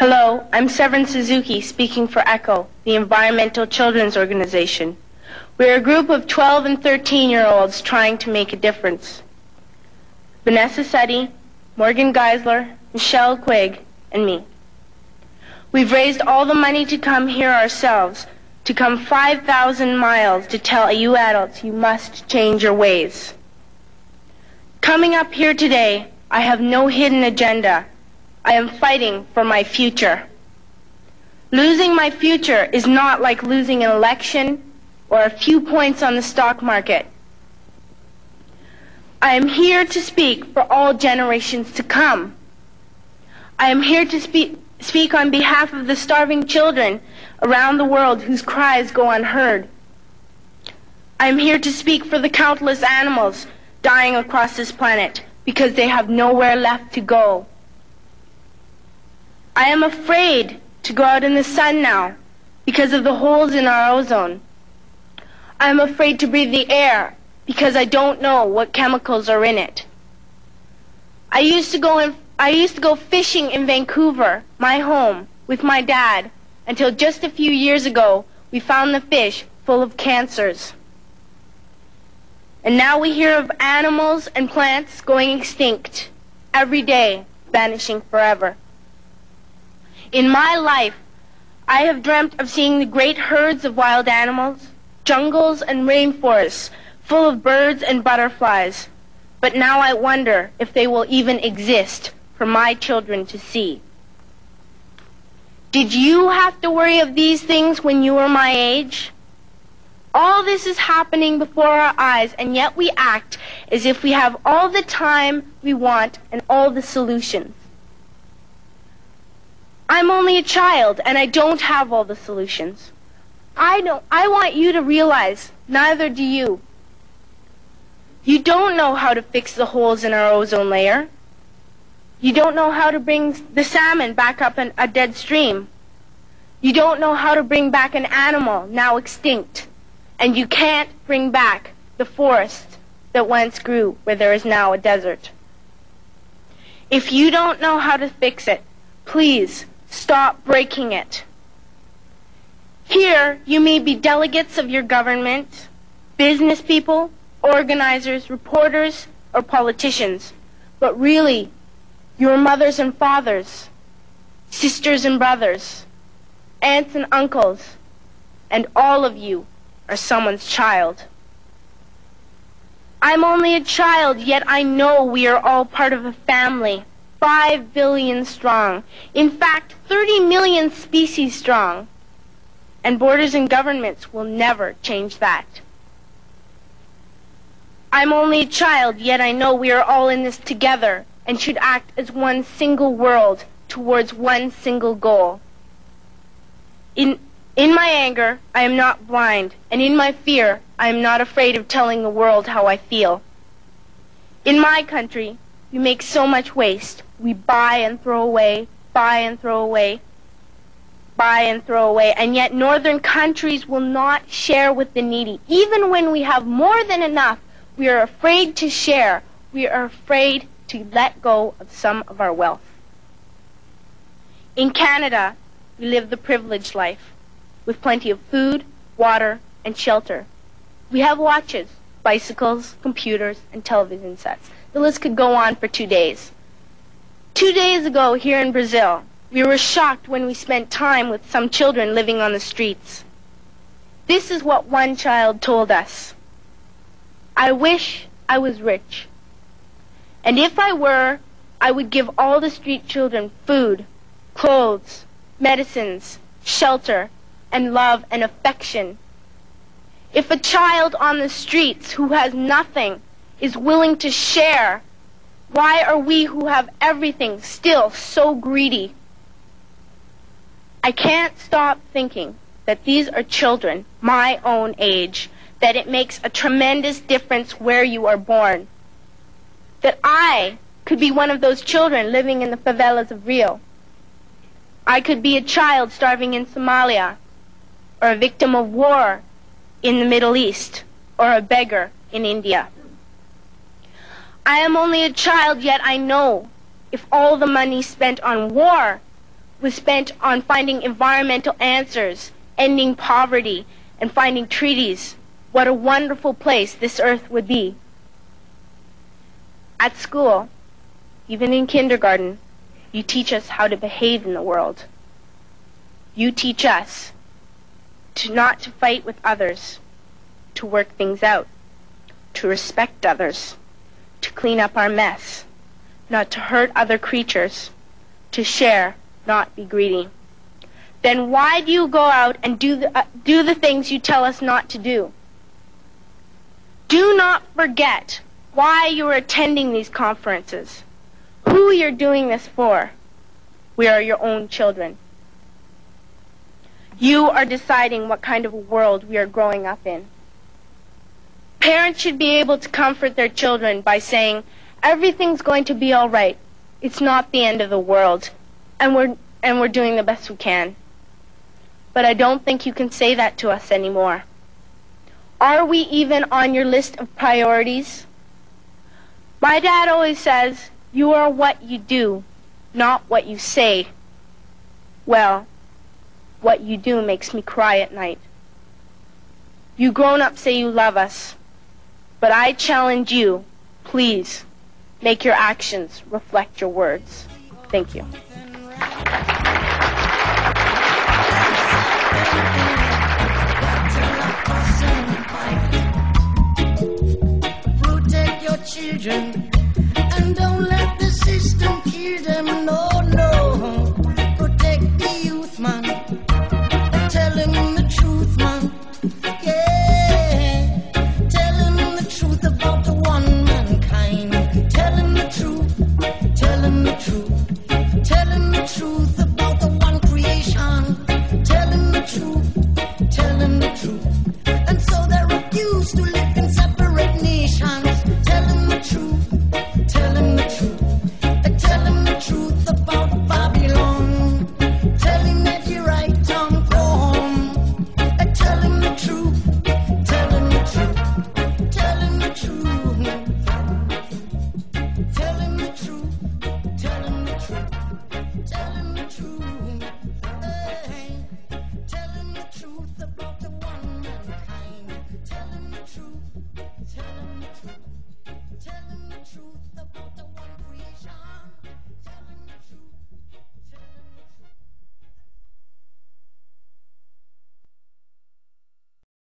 Hello, I'm Severn Suzuki speaking for ECHO, the Environmental Children's Organization. We're a group of 12 and 13-year-olds trying to make a difference. Vanessa Suddy, Morgan Geisler, Michelle Quigg, and me. We've raised all the money to come here ourselves, to come 5,000 miles to tell you adults you must change your ways. Coming up here today, I have no hidden agenda. I am fighting for my future. Losing my future is not like losing an election or a few points on the stock market. I am here to speak for all generations to come. I am here to speak on behalf of the starving children around the world whose cries go unheard. I am here to speak for the countless animals dying across this planet because they have nowhere left to go. I am afraid to go out in the sun now because of the holes in our ozone. I am afraid to breathe the air because I don't know what chemicals are in it. I used to go fishing in Vancouver, my home, with my dad, until just a few years ago we found the fish full of cancers. And now we hear of animals and plants going extinct, every day vanishing forever. In my life, I have dreamt of seeing the great herds of wild animals, jungles and rainforests full of birds and butterflies. But now I wonder if they will even exist for my children to see. Did you have to worry of these things when you were my age? All this is happening before our eyes, and yet we act as if we have all the time we want and all the solutions. I'm only a child, and I don't have all the solutions. I want you to realize, neither do you. You don't know how to fix the holes in our ozone layer. You don't know how to bring the salmon back up a dead stream. You don't know how to bring back an animal now extinct. And you can't bring back the forest that once grew where there is now a desert. If you don't know how to fix it, please stop breaking it. Here, you may be delegates of your government, business people, organizers, reporters, or politicians, but really, your mothers and fathers, sisters and brothers, aunts and uncles, and all of you are someone's child. I'm only a child, yet I know we are all part of a family, 5 billion strong. In fact, 30 million species strong. And borders and governments will never change that. I'm only a child, yet I know we are all in this together and should act as one single world towards one single goal. In my anger, I am not blind, and in my fear, I am not afraid of telling the world how I feel. In my country, we make so much waste. We buy and throw away, buy and throw away, buy and throw away, and yet northern countries will not share with the needy. Even when we have more than enough, we are afraid to share. We are afraid to let go of some of our wealth. In Canada, we live the privileged life, with plenty of food, water, and shelter. We have watches, bicycles, computers, and television sets. The list could go on for 2 days. 2 days ago, here in Brazil, we were shocked when we spent time with some children living on the streets. This is what one child told us. I wish I was rich. And if I were, I would give all the street children food, clothes, medicines, shelter, and love and affection. If a child on the streets who has nothing is willing to share, why are we who have everything still so greedy? I can't stop thinking that these are children my own age, that it makes a tremendous difference where you are born. That I could be one of those children living in the favelas of Rio. I could be a child starving in Somalia, or a victim of war in the Middle East, or a beggar in India. I am only a child, yet I know if all the money spent on war was spent on finding environmental answers, ending poverty, and finding treaties, what a wonderful place this earth would be. At school, even in kindergarten, you teach us how to behave in the world. You teach us not to fight with others, to work things out, to respect others, to clean up our mess, not to hurt other creatures, to share, not be greedy. Then why do you go out and do the things you tell us not to do? Do not forget why you are attending these conferences, who you're doing this for. We are your own children. You are deciding what kind of a world we are growing up in. Parents should be able to comfort their children by saying, everything's going to be all right. It's not the end of the world, and we're doing the best we can. But I don't think you can say that to us anymore. Are we even on your list of priorities? My dad always says, you are what you do, not what you say. Well, what you do makes me cry at night. You grown-ups say you love us, but I challenge you, please, make your actions reflect your words. Thank you. Protect your children.